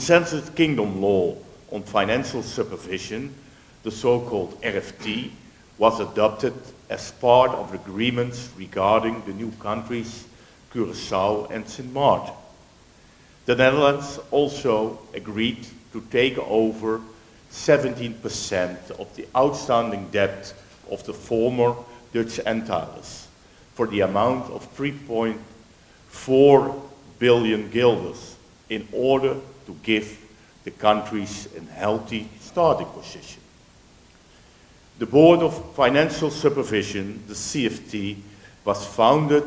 consensus kingdom law on financial supervision, the so-called RFT, was adopted as part of agreements regarding the new countries Curaçao and Sint Maarten. The Netherlands also agreed to take over 17% of the outstanding debt of the former Dutch Antilles for the amount of 3.4 billion guilders in order to give the countries a healthy starting position. The Board of Financial Supervision, the CFT, was founded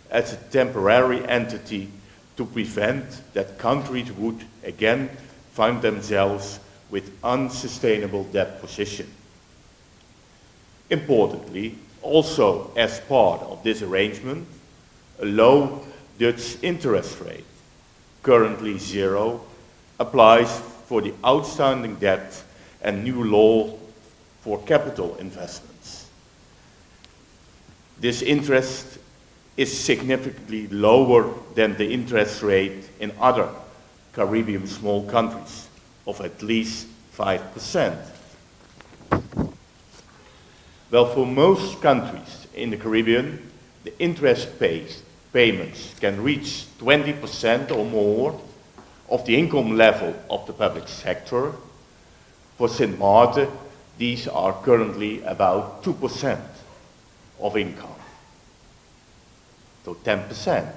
as a temporary entity to prevent that countries would again find themselves with unsustainable debt position. Importantly, also as part of this arrangement, a low Dutch interest rate, currently 0, applies for the outstanding debt and new law for capital investments. This interest is significantly lower than the interest rate in other Caribbean small countries of at least 5%. Well, for most countries in the Caribbean, the interest payments can reach 20% or more of the income level of the public sector. For Sint Maarten, these are currently about 2% of income, so 10%.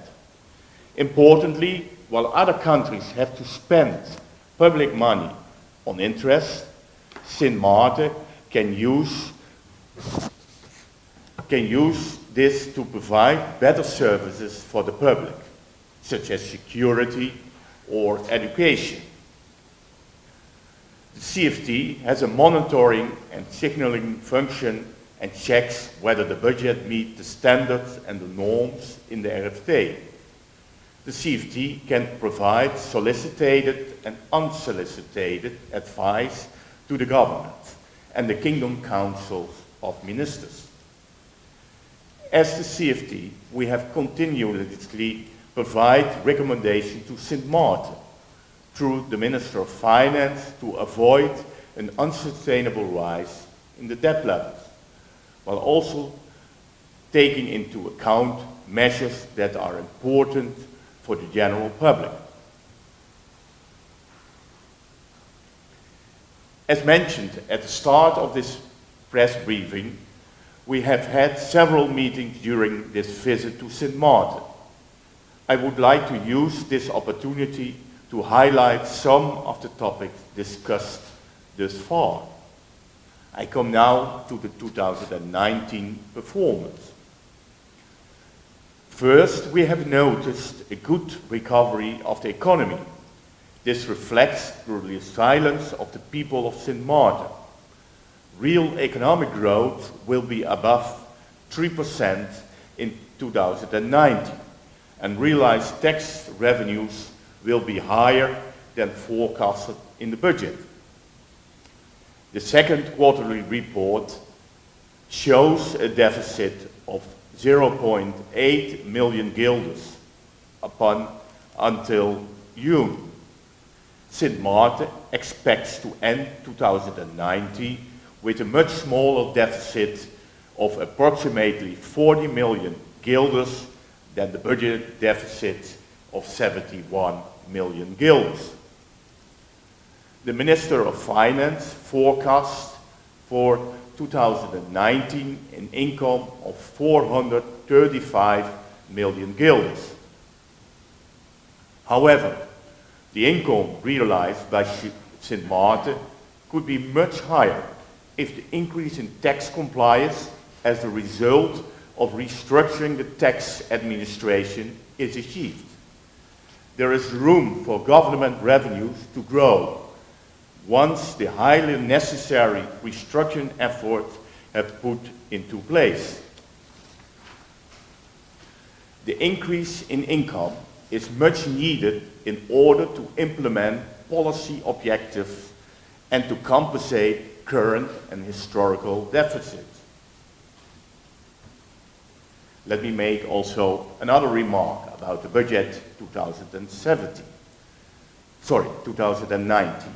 Importantly, while other countries have to spend public money on interest, Sint Maarten can use this to provide better services for the public, such as security or education. The CFT has a monitoring and signaling function and checks whether the budget meets the standards and the norms in the RFT. The CFT can provide solicited and unsolicited advice to the government and the Kingdom Councils of Ministers. As the CFT, we have continuously provided recommendations to Sint Maarten through the Minister of Finance to avoid an unsustainable rise in the debt levels, while also taking into account measures that are important for the general public. As mentioned at the start of this press briefing, we have had several meetings during this visit to Sint Maarten. I would like to use this opportunity to highlight some of the topics discussed thus far. I come now to the 2019 performance. First, we have noticed a good recovery of the economy. This reflects the resilience of the people of Sint Maarten. Real economic growth will be above 3% in 2019, and realized tax revenues will be higher than forecasted in the budget. The second quarterly report shows a deficit of 0.8 million guilders until June. Sint Maarten expects to end 2019 with a much smaller deficit of approximately 40 million guilders than the budget deficit of 71 million guilders. The Minister of Finance forecasts for 2019 an income of 435 million guilders. However, the income realized by Sint Maarten could be much higher if the increase in tax compliance as a result of restructuring the tax administration is achieved. There is room for government revenues to grow once the highly necessary restructuring efforts have put into place. The increase in income is much needed in order to implement policy objectives and to compensate current and historical deficits. Let me make also another remark about the budget 2017. 2019.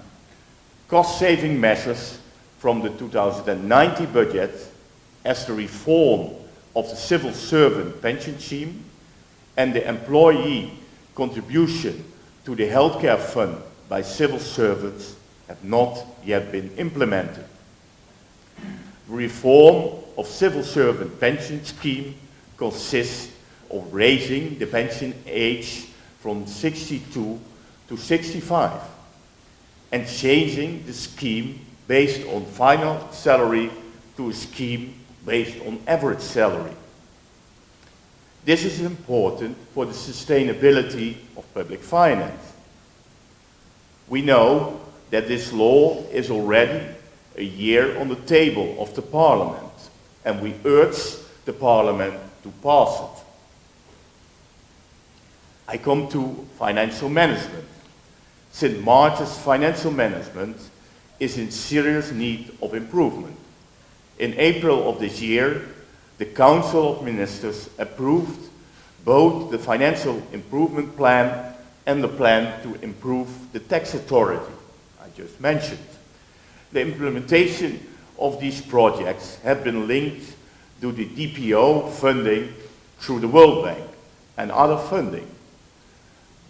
Cost-saving measures from the 2090 budget, as the reform of the civil servant pension scheme and the employee contribution to the healthcare fund by civil servants, have not yet been implemented. The reform of civil servant pension scheme consists of raising the pension age from 62 to 65 and changing the scheme based on final salary to a scheme based on average salary. This is important for the sustainability of public finance. We know that this law is already a year on the table of the Parliament, and we urge the Parliament to pass it. I come to financial management. St. Martin's financial management is in serious need of improvement. In April of this year, the Council of Ministers approved both the Financial Improvement Plan and the plan to improve the tax authority I just mentioned. The implementation of these projects have been linked to the DPO funding through the World Bank and other funding.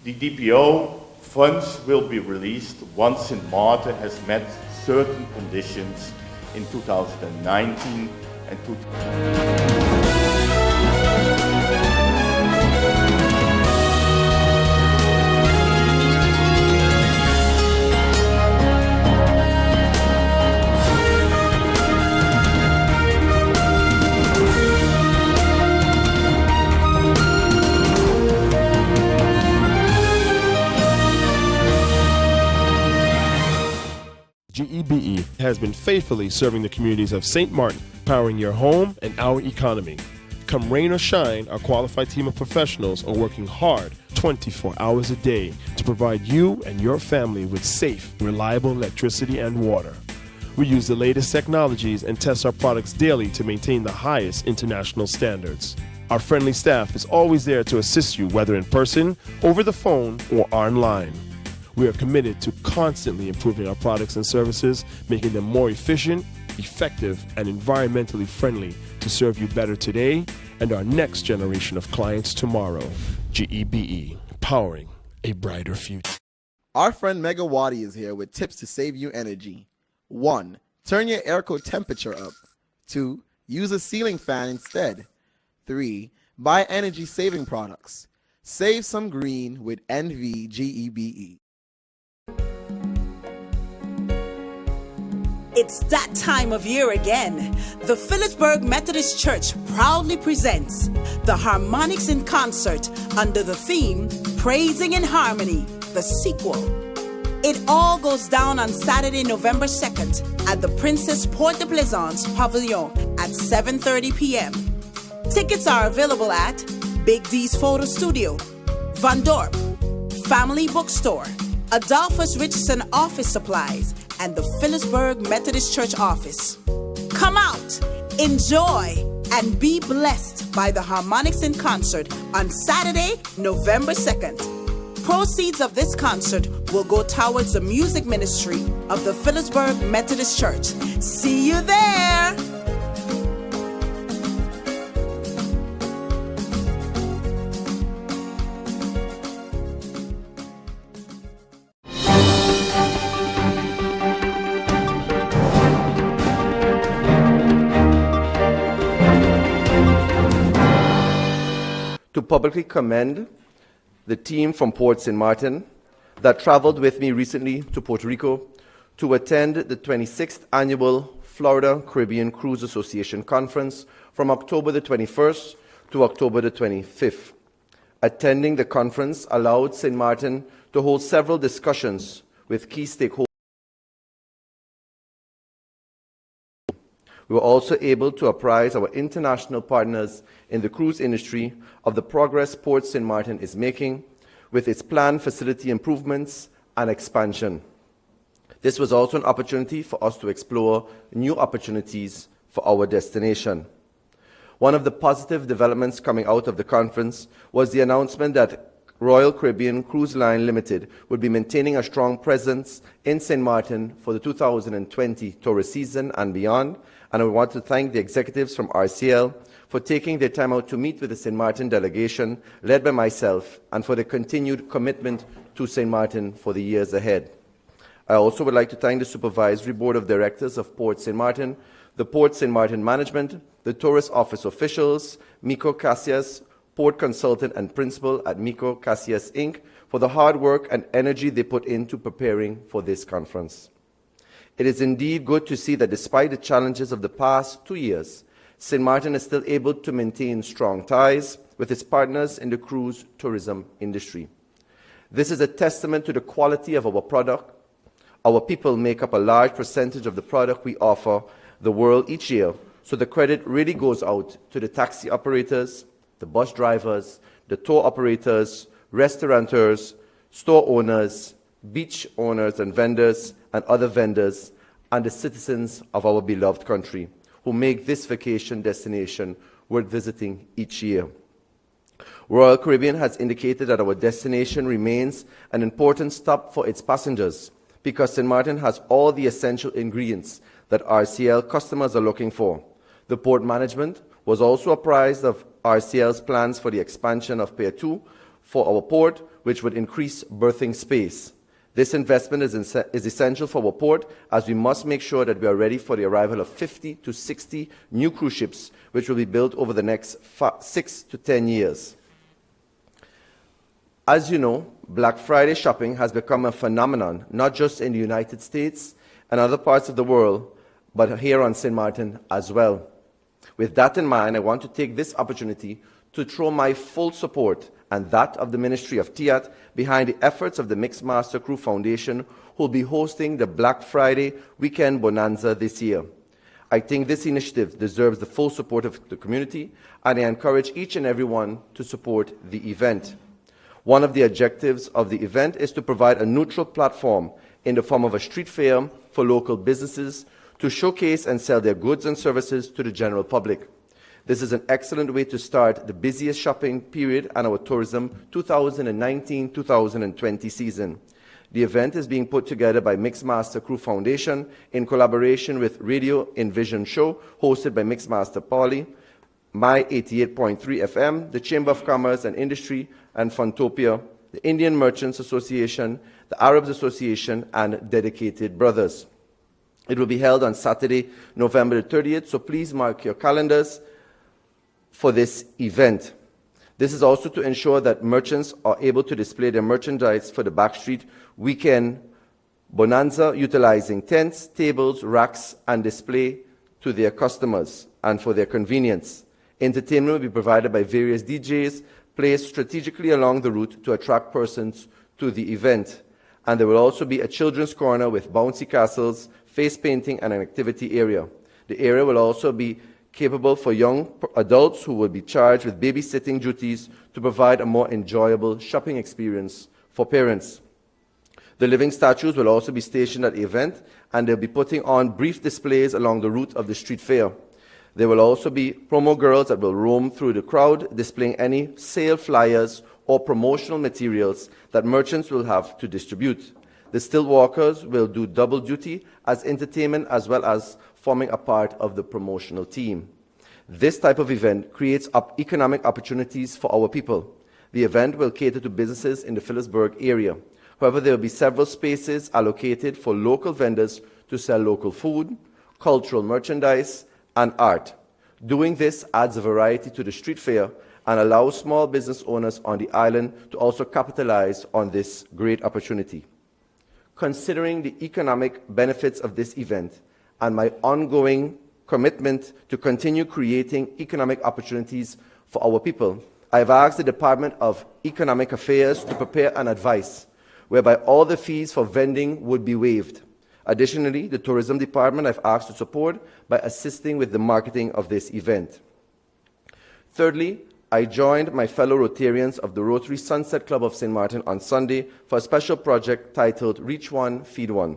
The DPO funds will be released once St. Martin has met certain conditions in 2019 and 2020. GEBE has been faithfully serving the communities of St. Martin, powering your home and our economy. Come rain or shine, our qualified team of professionals are working hard 24 hours a day to provide you and your family with safe, reliable electricity and water. We use the latest technologies and test our products daily to maintain the highest international standards. Our friendly staff is always there to assist you, whether in person, over the phone, or online. We are committed to constantly improving our products and services, making them more efficient, effective, and environmentally friendly to serve you better today and our next generation of clients tomorrow. GEBE, powering a brighter future. Our friend Megawati is here with tips to save you energy. 1. Turn your airco temperature up. 2. Use a ceiling fan instead. 3. Buy energy-saving products. Save some green with NVGEBE. It's that time of year again. The Phillipsburg Methodist Church proudly presents the Harmonics in Concert under the theme Praising in Harmony, the sequel. It all goes down on Saturday, November 2nd at the Princess Port de Plaisance Pavilion at 7:30 p.m. Tickets are available at Big D's Photo Studio, Van Dorp, Family Bookstore, Adolphus Richardson Office Supplies, and the Phillipsburg Methodist Church office. Come out, enjoy, and be blessed by the Harmonics in Concert on Saturday, November 2nd. Proceeds of this concert will go towards the music ministry of the Phillipsburg Methodist Church. See you there! To publicly commend the team from Port St. Martin that traveled with me recently to Puerto Rico to attend the 26th Annual Florida Caribbean Cruise Association Conference from October the 21st to October the 25th. Attending the conference allowed St. Martin to hold several discussions with key stakeholders. We were also able to apprise our international partners in the cruise industry of the progress Port St. Martin is making with its planned facility improvements and expansion. This was also an opportunity for us to explore new opportunities for our destination. One of the positive developments coming out of the conference was the announcement that Royal Caribbean Cruise Line Limited would be maintaining a strong presence in St. Martin for the 2020 tourist season and beyond, and I want to thank the executives from RCL for taking their time out to meet with the St. Martin delegation, led by myself, and for their continued commitment to St. Martin for the years ahead. I also would like to thank the Supervisory Board of Directors of Port St. Martin, the Port St. Martin Management, the Tourist Office officials, Miko Cassias, Port Consultant and Principal at Miko Cassias Inc., for the hard work and energy they put into preparing for this conference. It is indeed good to see that despite the challenges of the past 2 years, St. Martin is still able to maintain strong ties with its partners in the cruise tourism industry. This is a testament to the quality of our product. Our people make up a large percentage of the product we offer the world each year, so the credit really goes out to the taxi operators, the bus drivers, the tour operators, restaurateurs, store owners, beach owners and vendors, and other vendors, and the citizens of our beloved country who make this vacation destination worth visiting each year. Royal Caribbean has indicated that our destination remains an important stop for its passengers because St. Martin has all the essential ingredients that RCL customers are looking for. The port management was also apprised of RCL's plans for the expansion of Pier 2 for our port, which would increase berthing space. This investment is essential for our port, as we must make sure that we are ready for the arrival of 50 to 60 new cruise ships, which will be built over the next 6 to 10 years. As you know, Black Friday shopping has become a phenomenon, not just in the United States and other parts of the world, but here on St. Martin as well. With that in mind, I want to take this opportunity to throw my full support and that of the Ministry of TIAT behind the efforts of the Mixmaster Crew Foundation, who will be hosting the Black Friday Weekend Bonanza this year. I think this initiative deserves the full support of the community, and I encourage each and everyone to support the event. One of the objectives of the event is to provide a neutral platform in the form of a street fair for local businesses to showcase and sell their goods and services to the general public. This is an excellent way to start the busiest shopping period in our tourism 2019-2020 season. The event is being put together by Mixmaster Crew Foundation in collaboration with Radio Envision Show, hosted by Mixmaster Paulie, My 88.3 FM, the Chamber of Commerce and Industry, and Funtopia, the Indian Merchants Association, the Arabs Association, and Dedicated Brothers. It will be held on Saturday, November the 30th, so please mark your calendars for this event. This is also to ensure that merchants are able to display their merchandise for the Backstreet Weekend Bonanza, utilizing tents, tables, racks, and display to their customers and for their convenience. Entertainment will be provided by various DJs placed strategically along the route to attract persons to the event. And there will also be a children's corner with bouncy castles, face painting, and an activity area. The area will also be capable for young adults who will be charged with babysitting duties to provide a more enjoyable shopping experience for parents. The living statues will also be stationed at the event, and they'll be putting on brief displays along the route of the street fair. There will also be promo girls that will roam through the crowd, displaying any sale flyers or promotional materials that merchants will have to distribute. The still walkers will do double duty as entertainment as well as forming a part of the promotional team. This type of event creates economic opportunities for our people. The event will cater to businesses in the Phillipsburg area. However, there will be several spaces allocated for local vendors to sell local food, cultural merchandise, and art. Doing this adds a variety to the street fair and allows small business owners on the island to also capitalize on this great opportunity. Considering the economic benefits of this event and my ongoing commitment to continue creating economic opportunities for our people, I have asked the Department of Economic Affairs to prepare an advice whereby all the fees for vending would be waived. Additionally, the Tourism Department I've asked to support by assisting with the marketing of this event. Thirdly, I joined my fellow Rotarians of the Rotary Sunset Club of St. Martin on Sunday for a special project titled Reach One, Feed One.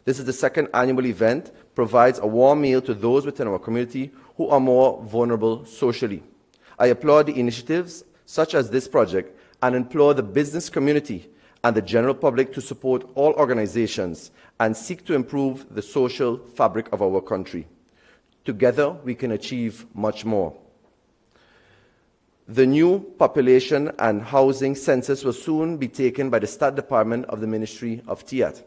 This is the second annual event, provides a warm meal to those within our community who are more vulnerable socially. I applaud the initiatives such as this project and implore the business community and the general public to support all organizations and seek to improve the social fabric of our country. Together, we can achieve much more. The new population and housing census will soon be taken by the State Department of the Ministry of TIAT,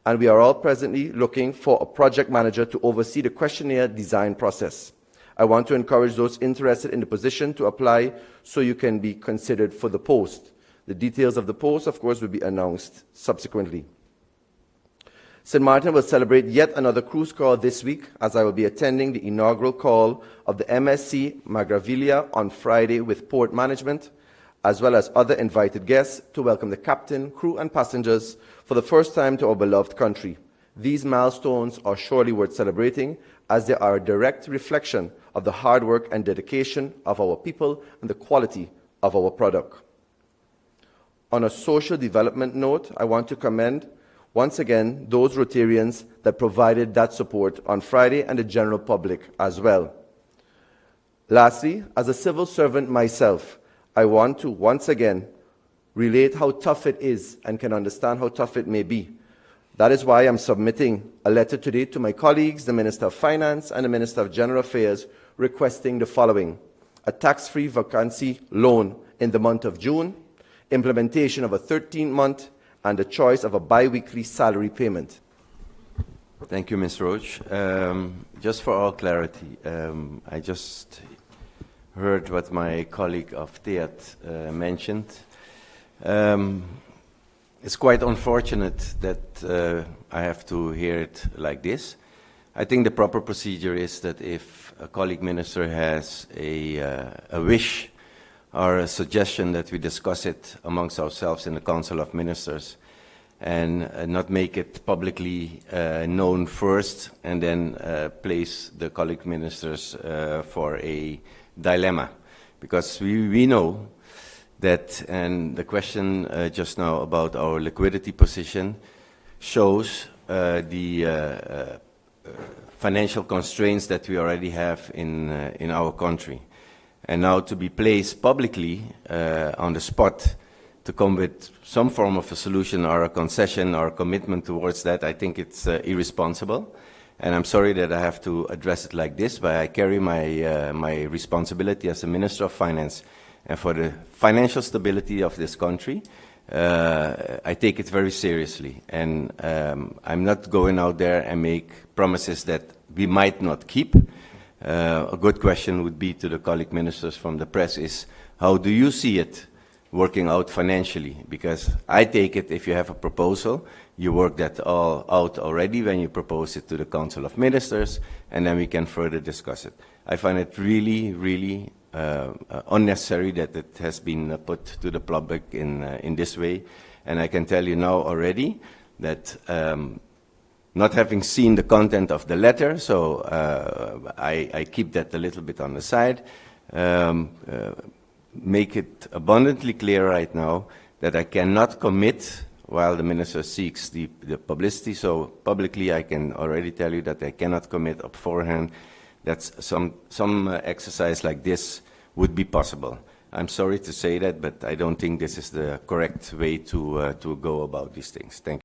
and we are all presently looking for a project manager to oversee the questionnaire design process. I want to encourage those interested in the position to apply so you can be considered for the post. The details of the post, of course, will be announced subsequently. St. Martin will celebrate yet another cruise call this week, as I will be attending the inaugural call of the MSC Margravilla on Friday with port management, as well as other invited guests to welcome the captain, crew and passengers for the first time to our beloved country. These milestones are surely worth celebrating, as they are a direct reflection of the hard work and dedication of our people and the quality of our product. On a social development note, I want to commend once again those Rotarians that provided that support on Friday and the general public as well. Lastly, as a civil servant myself, I want to once again relate how tough it is and can understand how tough it may be. That is why I'm submitting a letter today to my colleagues, the Minister of Finance and the Minister of General Affairs, requesting the following: a tax-free vacancy loan in the month of June, implementation of a 13-month and the choice of a bi-weekly salary payment. Thank you, Ms. Roach. Just for all clarity, I just heard what my colleague of TEAT mentioned. It's quite unfortunate that I have to hear it like this. I think the proper procedure is that if a colleague minister has a wish or a suggestion, that we discuss it amongst ourselves in the Council of Ministers and not make it publicly known first and then place the colleague ministers for a dilemma. Because we know that, and the question just now about our liquidity position shows the financial constraints that we already have in our country. And now to be placed publicly on the spot to come with some form of a solution or a concession or a commitment towards that, I think it's irresponsible. And I'm sorry that I have to address it like this, but I carry my responsibility as a Minister of Finance and for the financial stability of this country. I take it very seriously. And I'm not going out there and make promises that we might not keep. A good question would be to the colleague ministers from the press is, how do you see it working out financially? Because I take it, if you have a proposal, you work that all out already when you propose it to the Council of Ministers, and then we can further discuss it. I find it really, really unnecessary that it has been put to the public in this way. And I can tell you now already that not having seen the content of the letter, so I keep that a little bit on the side. Make it abundantly clear right now that I cannot commit while the minister seeks the publicity. So publicly I can already tell you that I cannot commit beforehand that some exercise like this would be possible. I'm sorry to say that, but I don't think this is the correct way to go about these things. Thank you.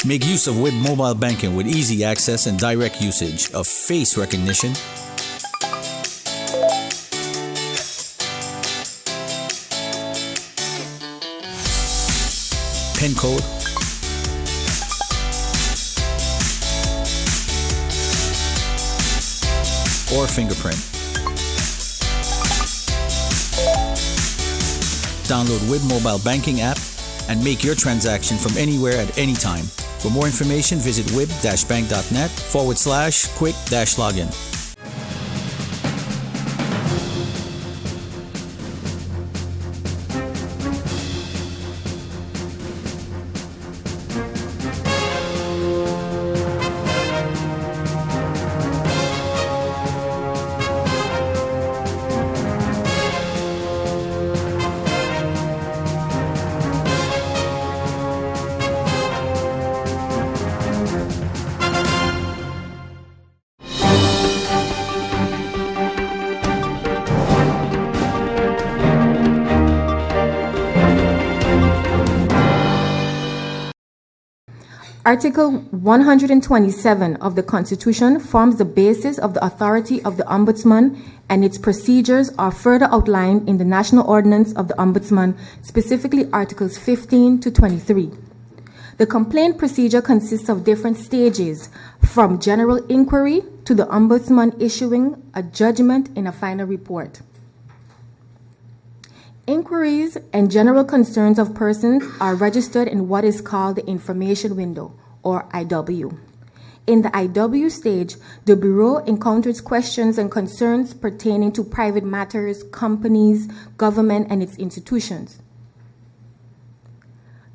Make use of web mobile banking with easy access and direct usage of face recognition, PIN code, or fingerprint. Download WIB mobile banking app and make your transaction from anywhere at any time. For more information, visit wib-bank.net/quick-login. Article 127 of the Constitution forms the basis of the authority of the Ombudsman, and its procedures are further outlined in the National Ordinance of the Ombudsman, specifically Articles 15 to 23. The complaint procedure consists of different stages, from general inquiry to the Ombudsman issuing a judgment in a final report. Inquiries and general concerns of persons are registered in what is called the information window, or IW. In the IW stage, the Bureau encounters questions and concerns pertaining to private matters, companies, government, and its institutions.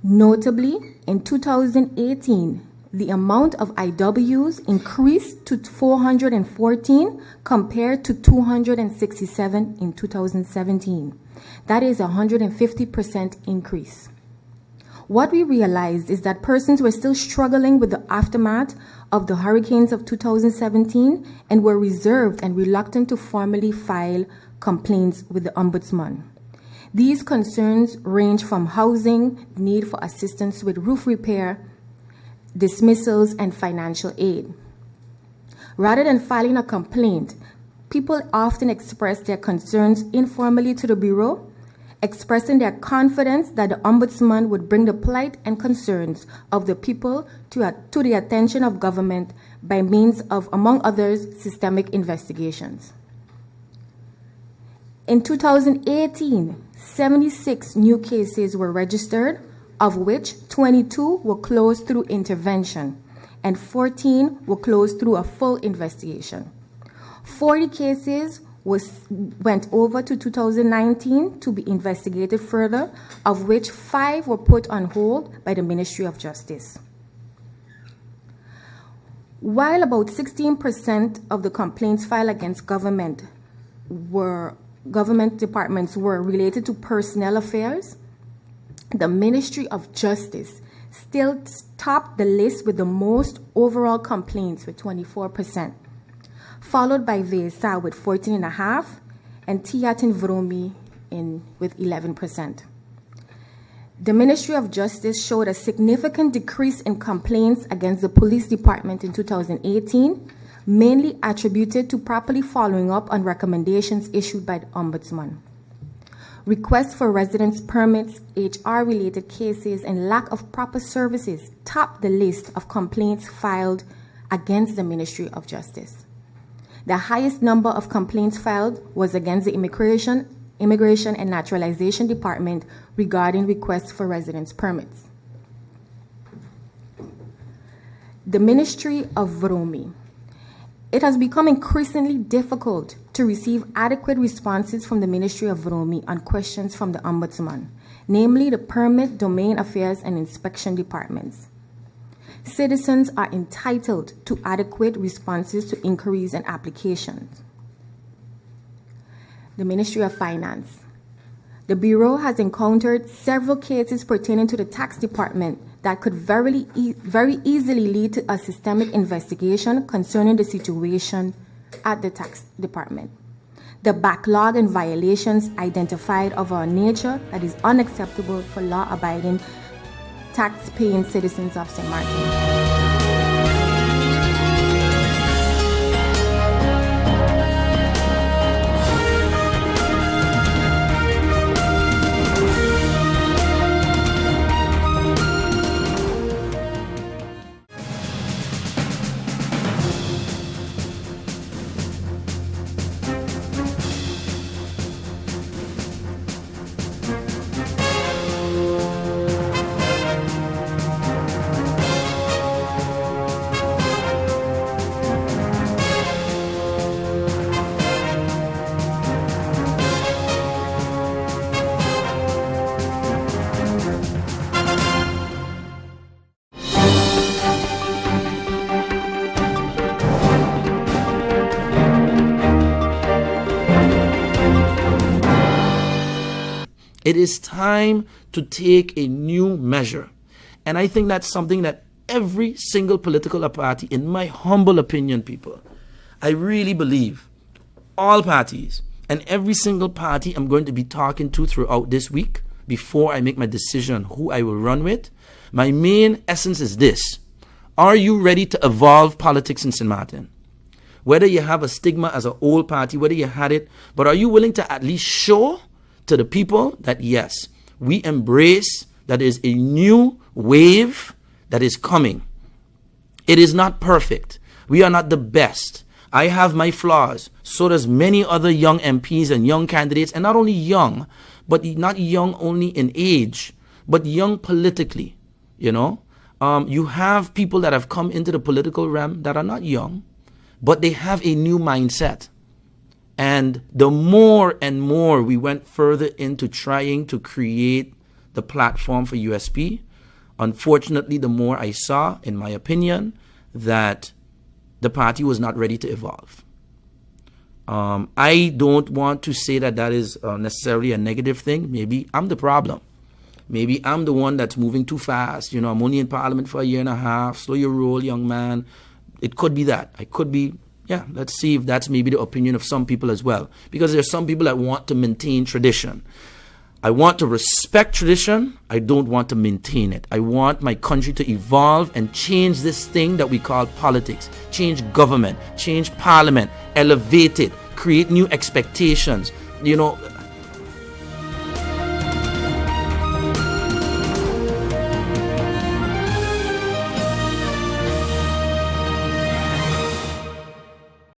Notably, in 2018, the amount of IWs increased to 414 compared to 267 in 2017. That is a 150% increase. What we realized is that persons were still struggling with the aftermath of the hurricanes of 2017 and were reserved and reluctant to formally file complaints with the Ombudsman. These concerns range from housing, need for assistance with roof repair, dismissals, and financial aid. Rather than filing a complaint, people often express their concerns informally to the Bureau, expressing their confidence that the Ombudsman would bring the plight and concerns of the people to the attention of government by means of, among others, systemic investigations. In 2018, 76 new cases were registered, of which 22 were closed through intervention and 14 were closed through a full investigation. 40 cases went over to 2019 to be investigated further, of which 5 were put on hold by the Ministry of Justice. While about 16% of the complaints filed against government departments were related to personnel affairs, the Ministry of Justice still topped the list with the most overall complaints with 24%, followed by Vesa with 14.5% and Tiatin Vromi with 11%. The Ministry of Justice showed a significant decrease in complaints against the police department in 2018, mainly attributed to properly following up on recommendations issued by the Ombudsman. Requests for residence permits, HR-related cases, and lack of proper services topped the list of complaints filed against the Ministry of Justice. The highest number of complaints filed was against the Immigration and Naturalization Department regarding requests for residence permits. The Ministry of Vromi. It has become increasingly difficult to receive adequate responses from the Ministry of Vromi on questions from the Ombudsman, namely the Permit, Domain Affairs, and Inspection Departments. Citizens are entitled to adequate responses to inquiries and applications. The Ministry of Finance. The Bureau has encountered several cases pertaining to the Tax Department that could very easily lead to a systemic investigation concerning the situation at the Tax Department. The backlog and violations identified of a nature that is unacceptable for law-abiding, tax-paying citizens of St. Martin. It is time to take a new measure. And I think that's something that every single political party, in my humble opinion, people, I really believe all parties and every single party I'm going to be talking to throughout this week before I make my decision who I will run with, my main essence is this. Are you ready to evolve politics in St. Martin? Whether you have a stigma as an old party, whether you had it, but are you willing to at least show to the people that yes, we embrace that is a new wave that is coming. It is not perfect. We are not the best. I have my flaws. So does many other young MPs and young candidates, and not only young, but not young only in age, but young politically, you know. You have people that have come into the political realm that are not young, but they have a new mindset. And the more and more we went further into trying to create the platform for USP, unfortunately, the more I saw, in my opinion, that the party was not ready to evolve. I don't want to say that that is necessarily a negative thing. Maybe I'm the problem. Maybe I'm the one that's moving too fast. You know, I'm only in Parliament for a year and a half. Slow your roll, young man. It could be that. I could be, let's see if that's maybe the opinion of some people as well. Because there's some people that want to maintain tradition. I want to respect tradition. I don't want to maintain it. I want my country to evolve and change this thing that we call politics. Change government, change parliament, elevate it, create new expectations. You know,